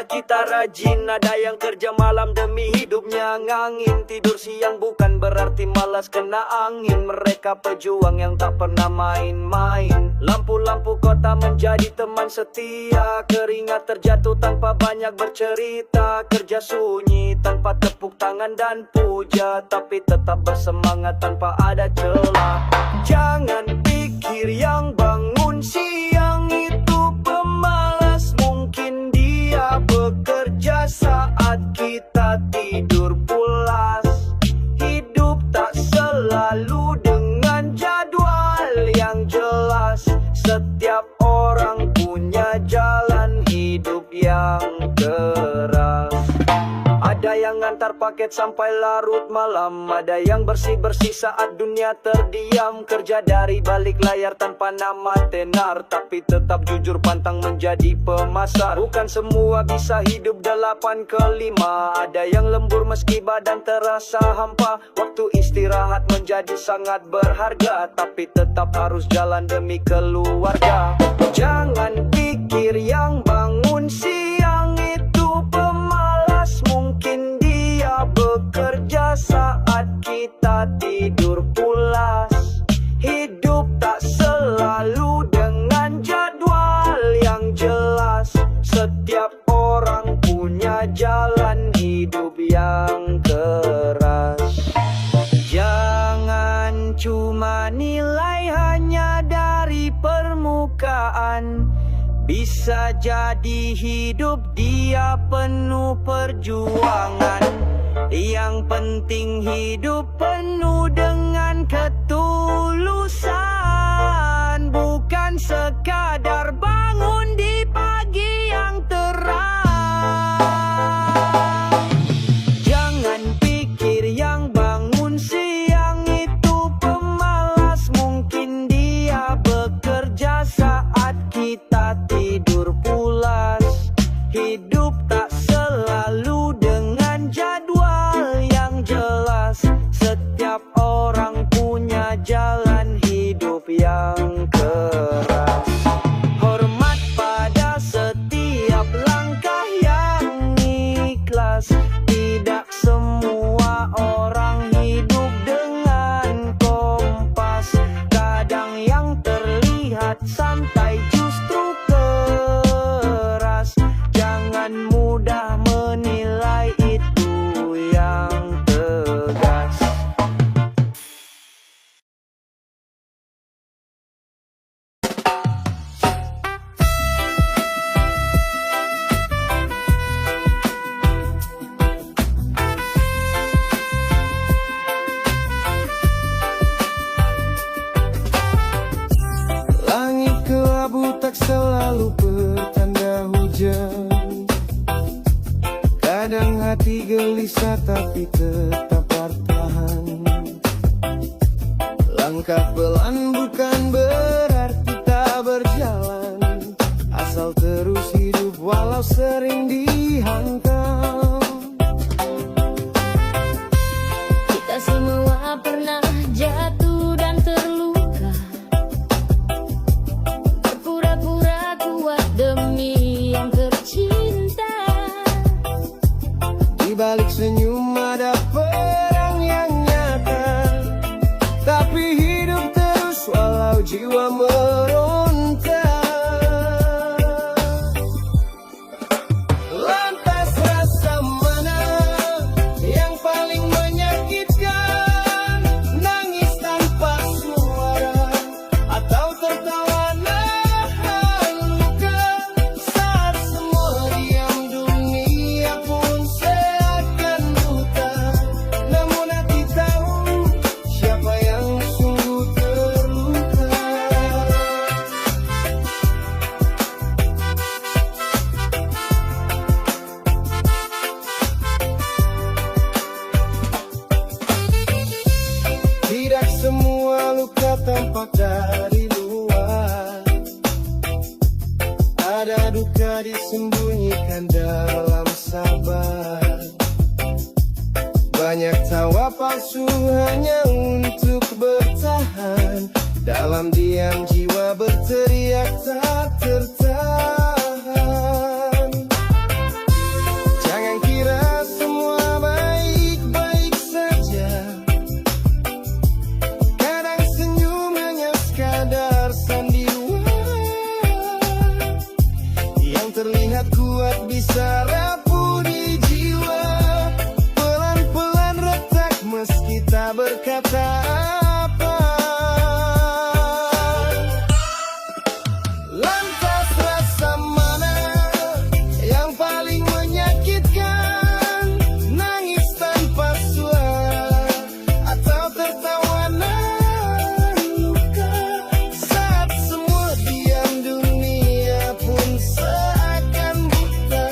kita rajin, ada yang kerja malam demi hidupnya ngangin. Tidur siang bukan berarti malas kena angin. Mereka pejuang yang tak pernah main-main. Lampu-lampu kota menjadi teman setia. Keringat terjatuh tanpa banyak bercerita. Kerja sunyi tanpa tepuk tangan dan puja, tapi tetap bersemangat tanpa ada celah. Jangan pikir yang bangun siang itu pemalas. Mungkin dia bekerja saat kita tidur pulas. Hidup tak selalu dengan jadwal yang jelas. Setiap orang punya jalan hidup yang keras. Ada yang ngantar paket sampai larut malam. Ada yang bersih-bersih saat dunia terdiam. Kerja dari balik layar tanpa nama tenar, tapi tetap jujur pantang menjadi pemasar. Bukan semua bisa hidup 8/5. Ada yang lembur meski badan terasa hampa. Waktu istirahat menjadi sangat berharga, tapi tetap harus jalan demi keluarga. Jangan pikir yang bangun siang itu pemalas. Mungkin dia bekerja saat kita tidur pulas. Hidup tak selalu dengan jadwal yang jelas. Setiap orang punya jalan hidup yang keras. Jangan cuma nilai hanya dari permukaan. Bisa jadi hidup dia penuh perjuangan. Yang penting hidup penuh dengan ketulusan. Bukan sekadar bangun di pagi yang terang. Jangan pikir yang bangun siang itu pemalas. Mungkin dia bekerja saat kita tidur pulas. Hidup tak selalu dengan jadwal yang jelas. Setiap orang punya jalan hidup yang keras. Hormat pada setiap langkah yang ikhlas. Tidak semua orang hidup dengan kompas. Kadang yang terlihat santai justru keras. Jangan mudah menilai itu yang tegas. Langit kelabu tak selalu bertanda hujan. Kadang hati gelisah tapi tetap bertahan. Langkah pelan bukan berarti tak berjalan. Asal terus hidup walau sering dihantam. Kita semua pernah jatuh dan terluka. Berpura-pura kuat demi yang tercinta. Di balik senyum ada perang yang nyata. Tapi hidup terus walau jiwa meronta. Lantas rasa mana yang paling menyakitkan? Nangis tanpa suara atau tertawa nahan luka? Saat semua diam dunia pun seakan buta. Namun hati tahu siapa yang sungguh terluka. Tidak semua luka tampak dari luar. Ada duka disembunyikan dalam sabar. Banyak tawa palsu hanya untuk bertahan. Dalam diam jiwa berteriak tak tertahan. ternyata apa? Lantas rasa mana yang paling menyakitkan? Nangis tanpa suara atau tertawanan luka? Saat semua diam, dunia pun seakan buta.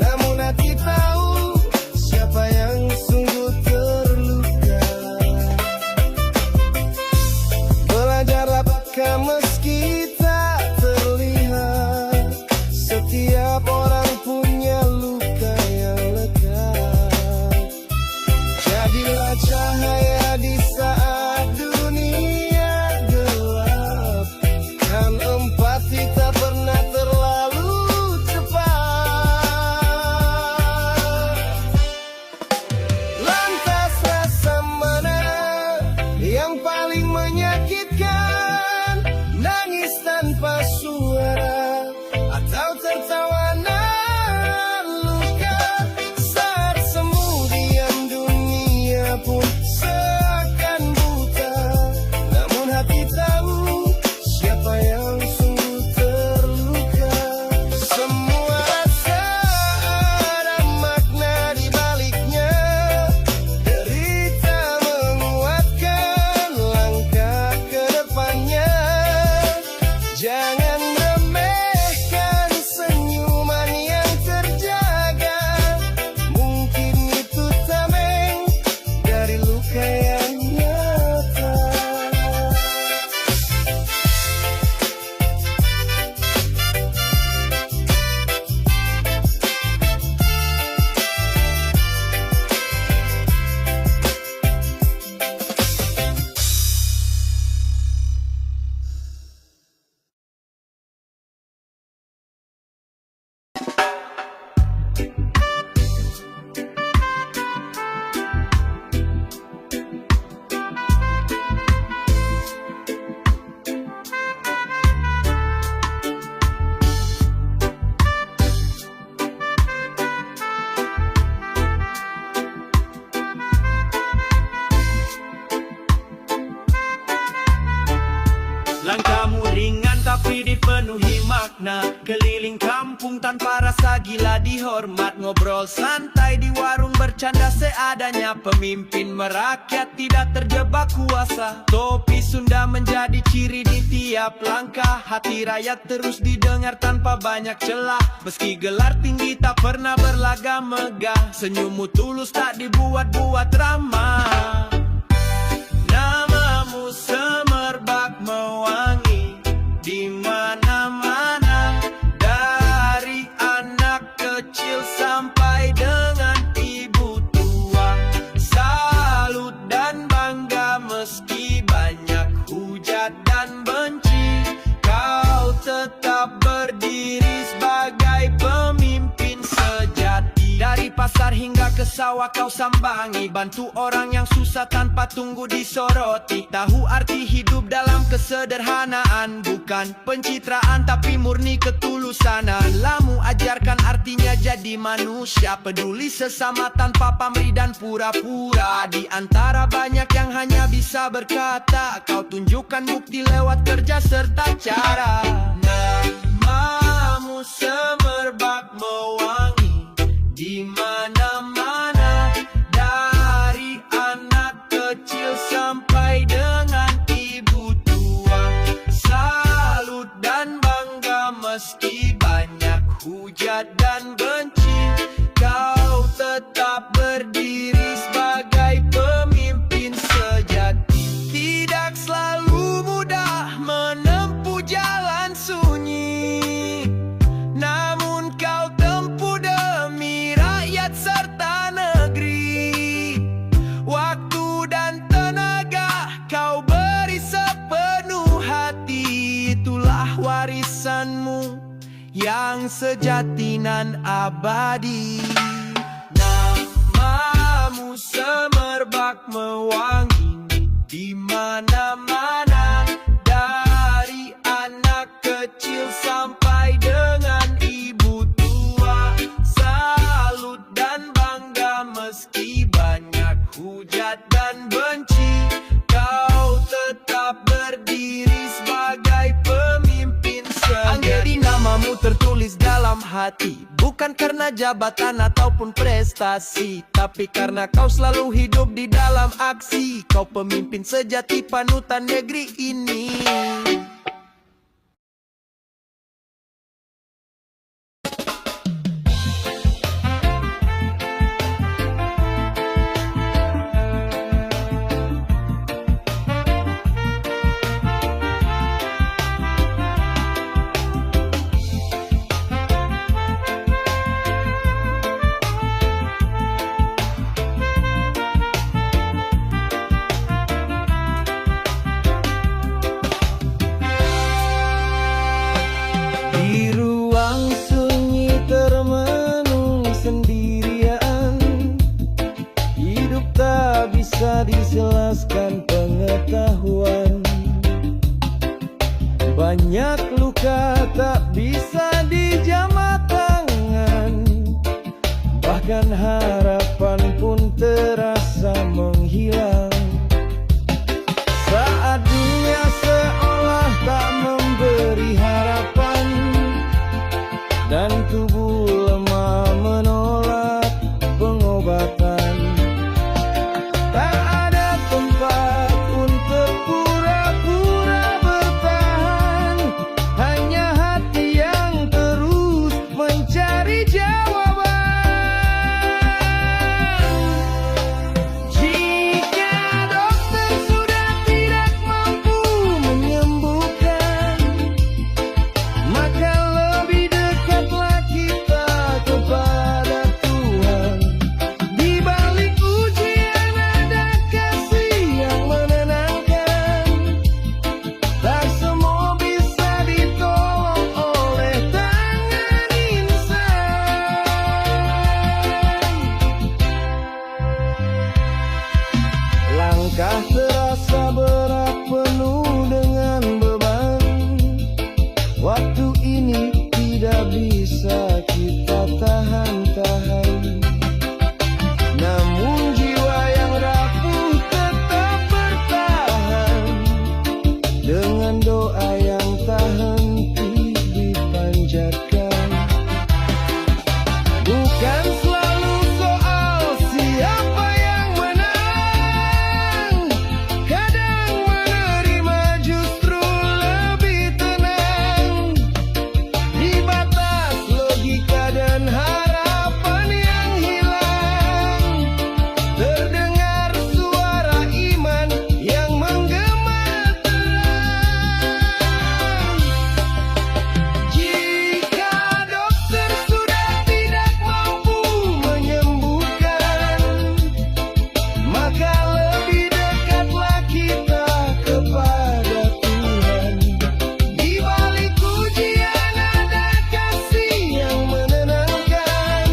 Namun hati tahu siapa yang sungguh terluka. Belajarlah peka meski tak terlihat. Setiap orang punya luka yang lekat. Jadilah cahaya di saat dunia gelap. Kan empati tak pernah terlalu cepat. Lantas rasa mana yang paling menyakitkan? Nangis tanpa suara atau tertawanan luka? Saat semu diam, dunia pun seakan buta. Namun hati tahu siapa yang sungguh terluka. Semua rasa ada makna di baliknya. Derita menguatkan langkah ke depannya. Jangan remehkan senyuman yang terjaga. Mungkin itu tameng dari luka yang nyata. Langkahmu ringan tapi dipenuhi makna. Keliling kampung tanpa rasa gila dihormat. Ngobrol santai di warung bercanda seadanya. Pemimpin merakyat tidak terjebak kuasa. Topi Sunda menjadi ciri di tiap langkah. Hati rakyat terus didengar tanpa banyak celah. Meski gelar tinggi tak pernah berlagam megah. Senyummu tulus tak dibuat-buat ramah. Namamu semerbak mewangi di mana-mana. Dari anak kecil sampai dengan ibu tua. Salut dan bangga meski banyak hujat dan benci. Kau tetap berdiri sebagai pemimpin sejati. Dari pasar hingga ke sawah kau sambangi. Bantu orang yang susah tanpa tunggu disoroti. Tahu arti hidup dalam kesederhanaan. Bukan pencitraan tapi murni ketulusan. Lamu ajarkan artinya jadi manusia. Peduli sesama tanpa pamrih dan pura-pura. Di antara banyak yang hanya bisa berkata, kau tunjukkan bukti lewat kerja serta cara. Namamu semerbak mewangi di mana-mana. Dari anak kecil sampai dengan ibu tua. Salut dan bangga meski banyak hujat dan benci. Kau tetap berdiri sebagai pemimpin sejati. Tidak selalu mudah menempuh jalan sunyi. Namun kau tempuh demi rakyat serta negeri. Waktu dan tenaga kau beri sepenuh hati. Itulah warisanmu yang sejati nan abadi. Namamu semerbak mewangi di mana-mana. Dari anak kecil sampai dengan ibu tua. Salut dan bangga meski banyak hujat dan benci. tertulis dalam hati, bukan karena jabatan ataupun prestasi, tapi karena kau selalu hidup di dalam aksi. Kau pemimpin sejati, panutan negeri ini. Di ruang sunyi termenung sendirian, hidup tak bisa dijelaskan pengetahuan. Banyak luka tak bisa dijamah tangan, bahkan harapan pun terasa menghilang. Saat dunia seolah tak memberi harapan, dan tubuh lemah menolak pengobatan. Tak ada tempat untuk pura-pura bertahan, hanya hati yang terus mencari jawaban. Jika dokter sudah tidak mampu menyembuhkan, maka lebih dekatlah kita kepada Tuhan. Di balik ujian ada kasih yang menenangkan. Tak semua bisa ditolong oleh tangan insan. Langkah terasa berat, penuh dengan beban. Waktu ini tidak bisa kita tahan-tahan, namun jiwa yang rapuh tetap bertahan. Dengan doa yang tak henti dipanjatkan, bukan selalu soal siapa yang menang. Kadang menerima justru lebih tenang. Di batas logika dan harapan yang hilang, terdengar suara iman yang menggema terang. Jika dokter sudah tidak mampu menyembuhkan, maka lebih dekatlah kita kepada Tuhan. Di balik ujian ada kasih yang menenangkan.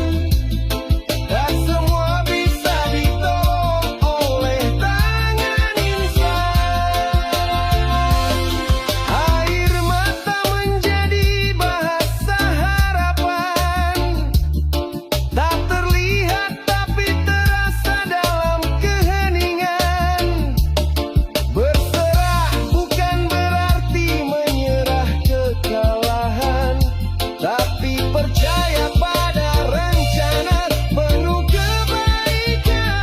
Tak semua bisa ditolong oleh tangan insan. Air mata menjadi bahasa harapan, tak terlihat tapi terasa dalam keheningan. Berserah bukan berarti menyerah kekalahan, tapi percaya pada rencana penuh kebaikan.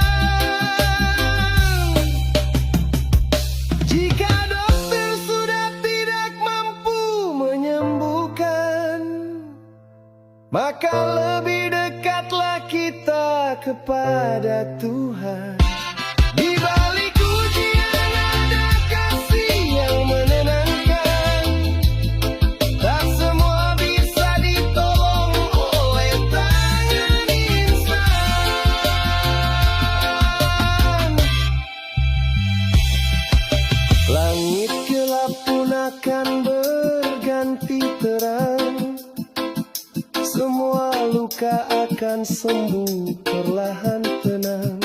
Jika dokter sudah tidak mampu menyembuhkan, maka lebih dekatlah kita kepada Tuhan. Di balik ujian ada kasih yang menenangkan. Tak semua bisa ditolong oleh tangan insan. Langit gelap pun akan berganti terang. Semua luka akan sembuh perlahan tenang.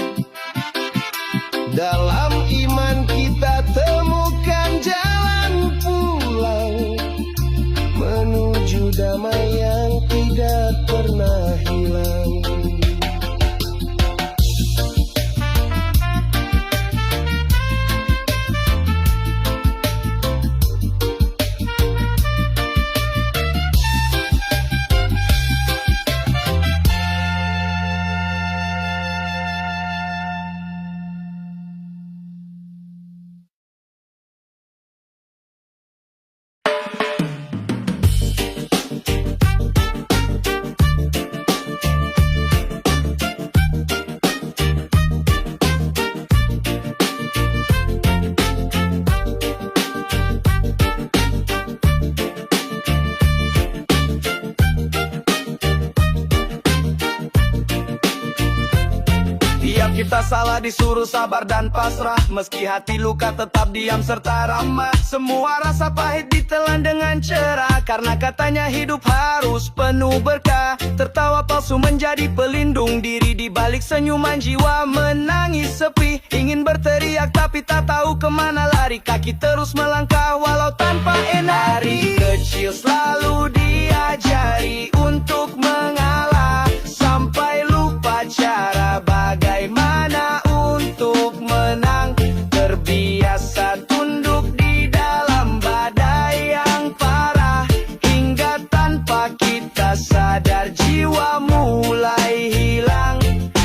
Dalam iman kita temukan jalan pulang, menuju damai yang tidak pernah hilang. Kita salah disuruh sabar dan pasrah, meski hati luka tetap diam serta ramah. Semua rasa pahit ditelan dengan cerah, karena katanya hidup harus penuh berkah. Tertawa palsu menjadi pelindung diri, di balik senyuman jiwa menangis sepi. Ingin berteriak tapi tak tahu kemana lari, kaki terus melangkah walau tanpa enak. Dari kecil selalu diajari untuk mengalah, sampai lupa cara bagaimana untuk menang. Terbiasa tunduk di dalam badai yang parah, hingga tanpa kita sadar jiwa mulai hilang.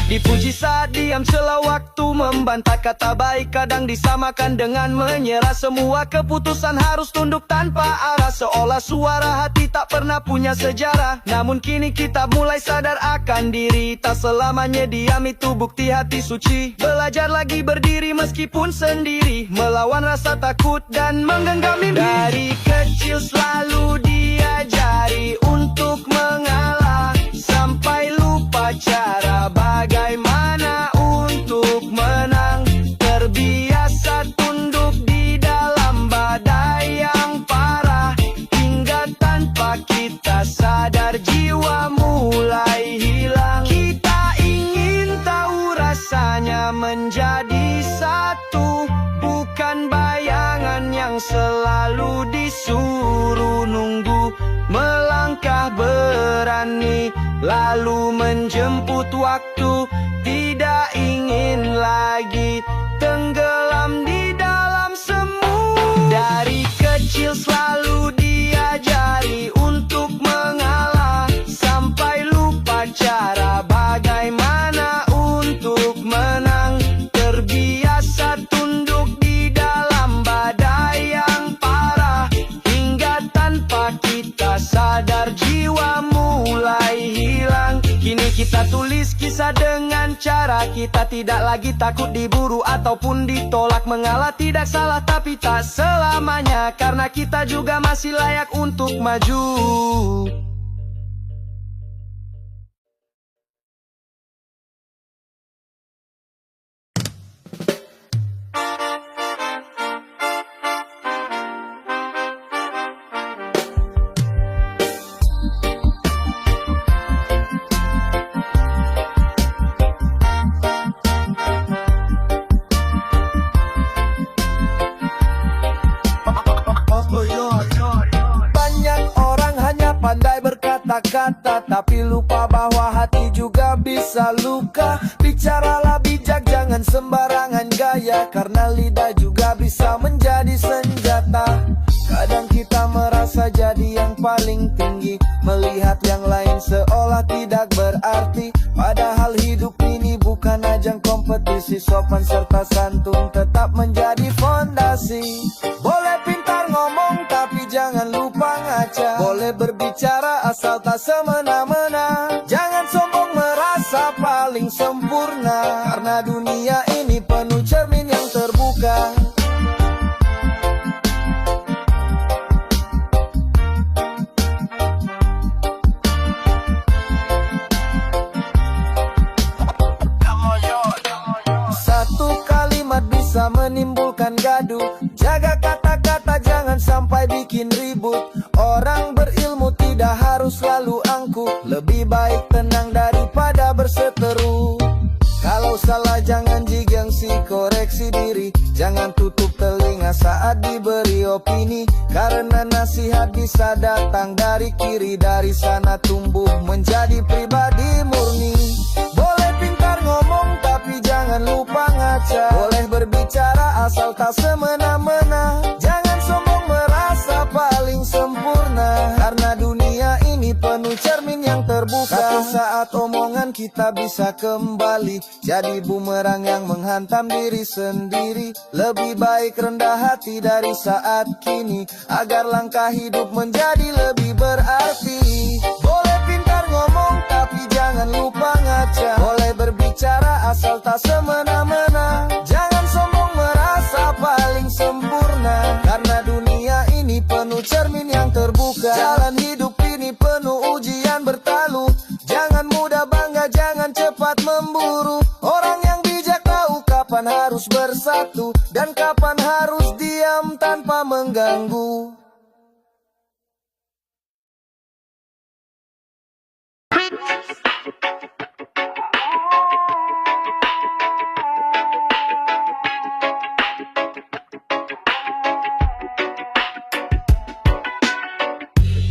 Dipuji saat diam celah waktu membantah, kata baik kadang disamakan dengan menyerah. Semua keputusan harus tunduk tanpa arah, seolah suara hati tak pernah punya sejarah. Namun kini kita mulai sadar akan diri, tak selamanya diam itu bukti hati suci. Belajar lagi berdiri meskipun sendiri, melawan rasa takut dan menggenggam mimpi. Dari kecil selalu diajari untuk mengalah, sampai lupa cara bagaimana untuk menang. Terbiasa tunduk di dalam badai yang parah, hingga tanpa kita sadar jiwa mulai hilang. Kita ingin tahu rasanya menjadi satu, bukan bayangan yang selalu disuruh nunggu. Melangkah berani, lalu menjemput waktu. Tidak ingin lagi tenggelam di dalam semu. Dari kecil selalu diajari untuk mengalah, sampai lupa cara bagaimana untuk menang. Terbiasa tunduk di dalam badai yang parah, hingga tanpa kita sadar jiwa mulai hilang. Kini kita tulis kisah dengan cara kita, tidak lagi takut diburu ataupun ditolak. Mengalah tidak salah tapi tak selamanya, karena kita juga masih layak untuk maju. Kata, tapi lupa bahwa hati juga bisa luka. Bicaralah bijak, jangan sembarangan gaya, karena lidah juga bisa menjadi senjata. Kadang kita merasa jadi yang paling tinggi, melihat yang lain seolah tidak berarti. Padahal hidup ini bukan ajang kompetisi, sopan serta santun tetap menjadi fondasi. Boleh pintar ngomong tapi jangan lupa ngaca, boleh berbicara asal tak semena-mena. Jangan sombong merasa paling sempurna, karena dunia ini penuh cermin yang terbuka. Satu kalimat bisa menimbulkan gaduh, jaga kata-kata jangan sampai bikin ribut. Orang berilmu tidak harus selalu angkuh, lebih baik tenang daripada berseteru. Kalau salah jangan digengsi, koreksi diri. Jangan tutup telinga saat diberi opini, karena nasihat bisa datang dari kiri. Dari sana tumbuh menjadi pribadi murni. Boleh pintar ngomong tapi jangan lupa ngaca, boleh berbicara asal tak semena-mena. Jangan sombong merasa paling sempurna, karena dunia ini penuh cermin yang terbuka. Satu saat omongan kita bisa kembali jadi bumerang yang menghantam diri sendiri. Lebih baik rendah hati dari saat kini, agar langkah hidup menjadi lebih berarti. Boleh pintar ngomong tapi jangan lupa ngaca, boleh berbicara asal tak semena-mena. Jangan sombong merasa paling sempurna, karena dunia ini penuh cermin yang terbuka. Jalan hidup ini penuh ujian bertalu, jangan mudah bangga, jangan cepat memburu. Orang yang bijak kapan harus bersatu, dan kapan harus diam tanpa mengganggu.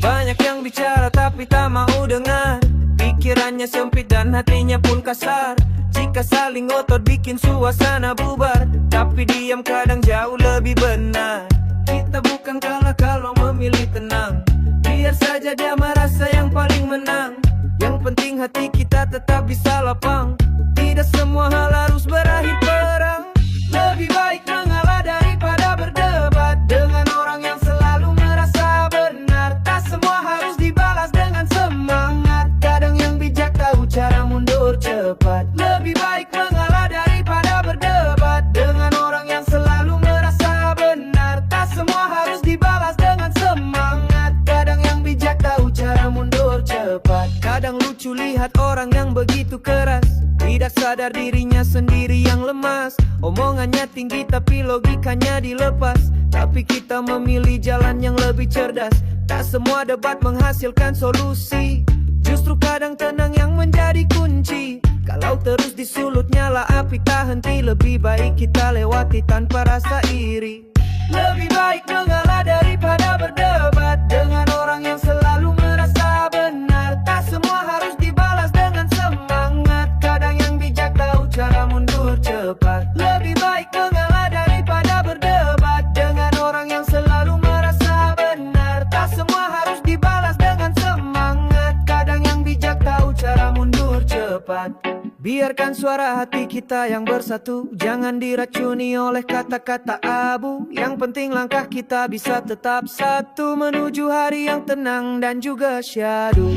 Banyak yang bicara tapi tak mau dengar. Pikirannya sempit dan hatinya pun kasar. Jika saling ngotot bikin suasana bubar, tapi diam kadang jauh lebih benar. Kita bukan kalah kalau memilih tenang. Biar saja dia merasa yang paling menang. Yang penting hati kita tetap bisa lapang. Tidak semua hal harus berakhir perang. Lebih baik mengalah daripada berdebat dengan orang yang selalu merasa benar. Tak semua harus dibalas dengan semangat. Kadang yang bijak tahu cara mundur cepat. Lebih baik mengalah daripada berdebat dengan orang yang selalu merasa benar. Tak semua harus dibalas dengan semangat. Kadang yang bijak tahu cara mundur cepat. Kadang lucu lihat orang yang begitu keras, tidak sadar dirinya sendiri yang lemas. Omongannya tinggi tapi logikanya dilepas. Tapi kita memilih jalan yang lebih cerdas. Tak semua debat menghasilkan solusi. Justru kadang tenang yang menjadi kunci. Kalau terus disulut nyala api tak henti. Lebih baik kita lewati tanpa rasa iri. Lebih baik mengalah daripada berdebat dengan orang yang selalu merasa benar. Tak semua harus dibalas dengan semangat. Kadang yang bijak tahu cara mundur cepat. Lebih baik mengalah daripada berdebat dengan orang yang selalu merasa benar. Tak semua harus dibalas dengan semangat. Kadang yang bijak tahu cara mundur cepat. Biarkan suara hati kita yang bersatu, jangan diracuni oleh kata-kata abu. Yang penting langkah kita bisa tetap satu, menuju hari yang tenang dan juga syahdu.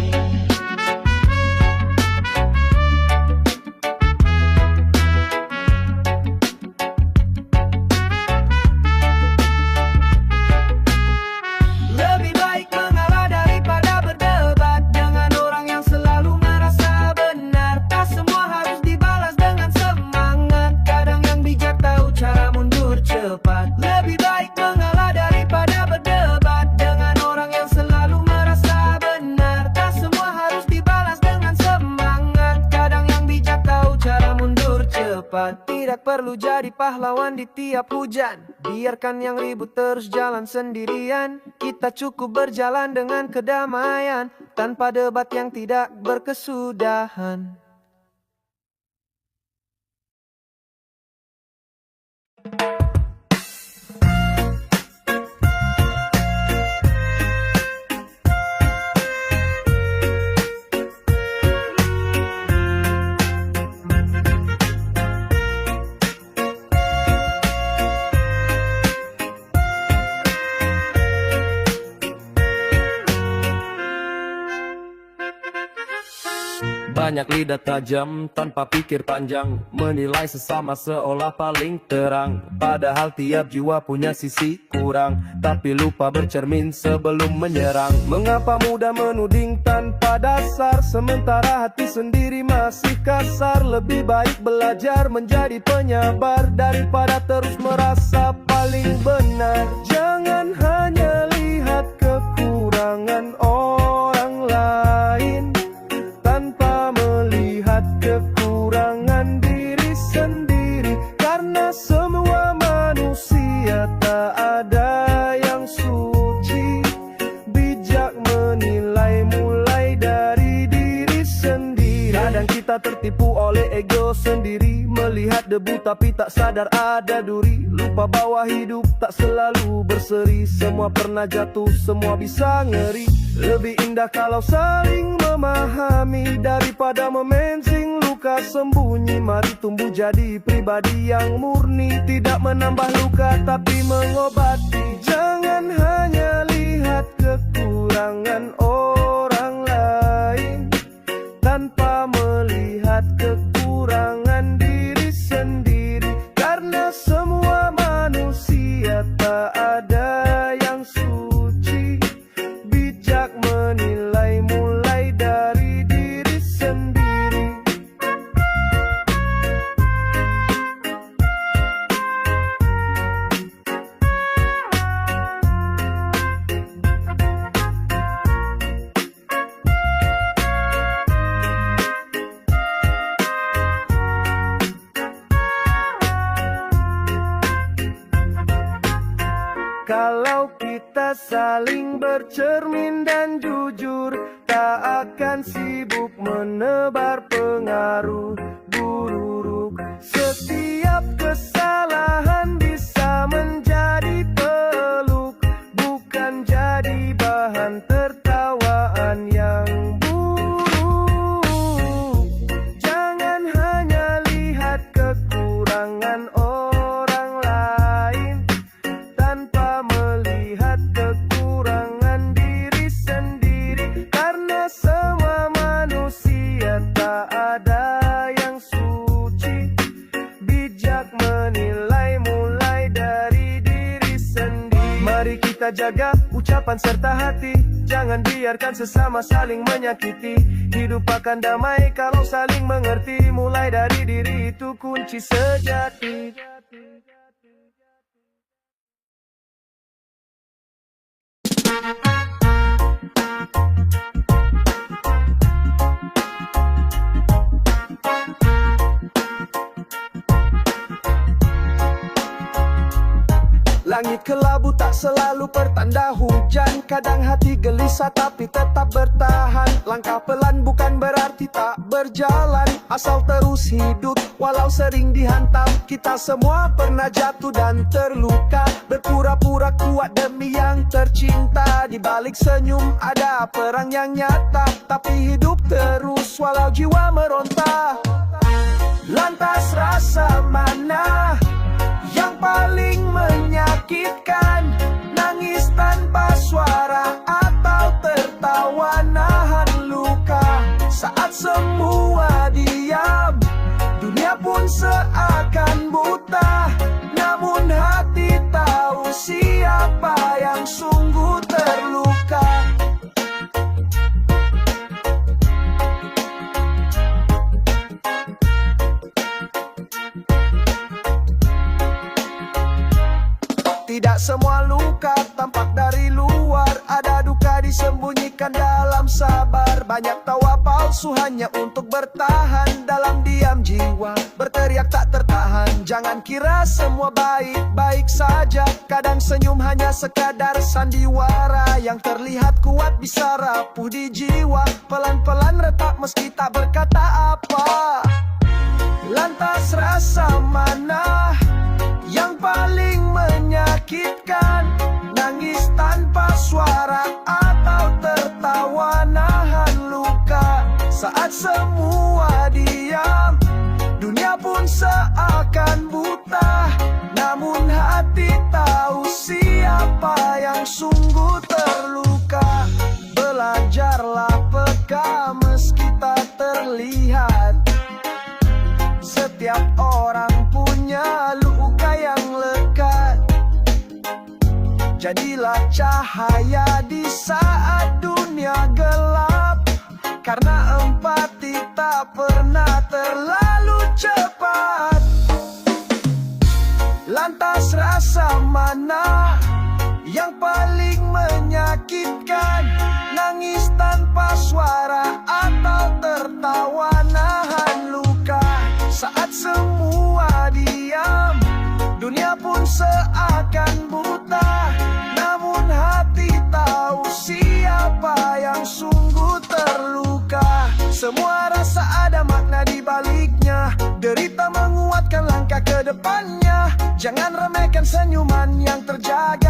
Lebih baik mengalah daripada berdebat dengan orang yang selalu merasa benar. Tak semua harus dibalas dengan semangat. Kadang yang bijak tahu cara mundur cepat. Lebih baik mengalah daripada berdebat dengan orang yang selalu merasa benar. Tak semua harus dibalas dengan semangat. Kadang yang bijak tahu cara mundur cepat. Tidak perlu jadi pahlawan di tiap hujan. Biarkan yang ribut terus jalan sendirian. Kita cukup berjalan dengan kedamaian, tanpa debat yang tidak berkesudahan. Banyak lidah tajam tanpa pikir panjang, menilai sesama seolah paling terang. Padahal tiap jiwa punya sisi kurang, tapi lupa bercermin sebelum menyerang. Mengapa mudah menuding tanpa dasar, sementara hati sendiri masih kasar. Lebih baik belajar menjadi penyabar daripada terus merasa paling benar. Jangan hanya lihat kekurangan orang lain tanpa melihat kekurangan diri sendiri. Karena semua manusia tak ada yang suci. Bijak menilai mulai dari diri sendiri. Kadang kita tertipu oleh ego sendiri, melihat debu tapi tak sadar ada duri. Lupa bahwa hidup tak selalu berseri, semua pernah jatuh, semua bisa ngeri. Lebih indah kalau saling memahami daripada memensing luka sembunyi. Mari tumbuh jadi pribadi yang murni, tidak menambah luka tapi mengobati. Jangan hanya lihat kekurangan orang lain tanpa melihat kekurangan diri sendiri. Karena semua manusia tak ada yang suci. Bijak menilai mulai dari diri sendiri. Kalau kita saling bercermin dan jujur, tak akan sibuk menebar pengaruh buruk. Setiap kesalahan bisa menjadi teluk, bukan jadi bahan tertawaan yang buruk. Jangan hanya lihat kekurangan orang lain tanpa melihat kekurangan diri sendiri. Karena semua manusia tak ada yang suci. Bijak menilai mulai dari diri sendiri. Mari kita jaga ucapan serta hati, jangan biarkan sesama saling menyakiti. Hidup akan damai kalau saling mengerti. Mulai dari diri itu kunci sejati. Langit kelabu tak selalu pertanda hujan. Kadang hati gelisah tapi tetap bertahan. Langkah pelan bukan berarti tak berjalan. Asal terus hidup walau sering dihantam. Kita semua pernah jatuh dan terluka. Berpura-pura kuat demi yang tercinta. Di balik senyum ada perang yang nyata. Tapi hidup terus walau jiwa meronta. Lantas rasa mana yang paling menyakitkan? Nangis tanpa suara atau tertawa nahan luka? Saat semua diam, dunia pun seakan buta. Namun hati tahu siapa yang sungguh terluka. Tidak semua luka tampak dari luar. Ada duka disembunyikan dalam sabar. Banyak tawa palsu hanya untuk bertahan. Dalam diam jiwa berteriak tak tertahan. Jangan kira semua baik-baik saja. Kadang senyum hanya sekadar sandiwara. Yang terlihat kuat bisa rapuh di jiwa. Pelan-pelan retak meski tak berkata apa. Lantas rasa mana yang paling menyakitkan? Nangis tanpa suara atau tertawa nahan luka? Saat semua diam, dunia pun seakan buta. Namun hati tahu siapa yang sungguh terluka. Belajarlah peka meski tak terlihat. Setiap orang punya luka yang lekat. Jadilah cahaya di saat dunia gelap. Karena empati tak pernah terlalu cepat. Lantas rasa mana yang paling menyakitkan? Nangis tanpa suara atau tertawa nahan luka? Saat semua diam, dunia pun seakan buta. Namun hati tahu siapa yang sungguh terluka. Semua rasa ada makna di baliknya. Derita menguatkan langkah ke depannya. Jangan remehkan senyuman yang terjaga.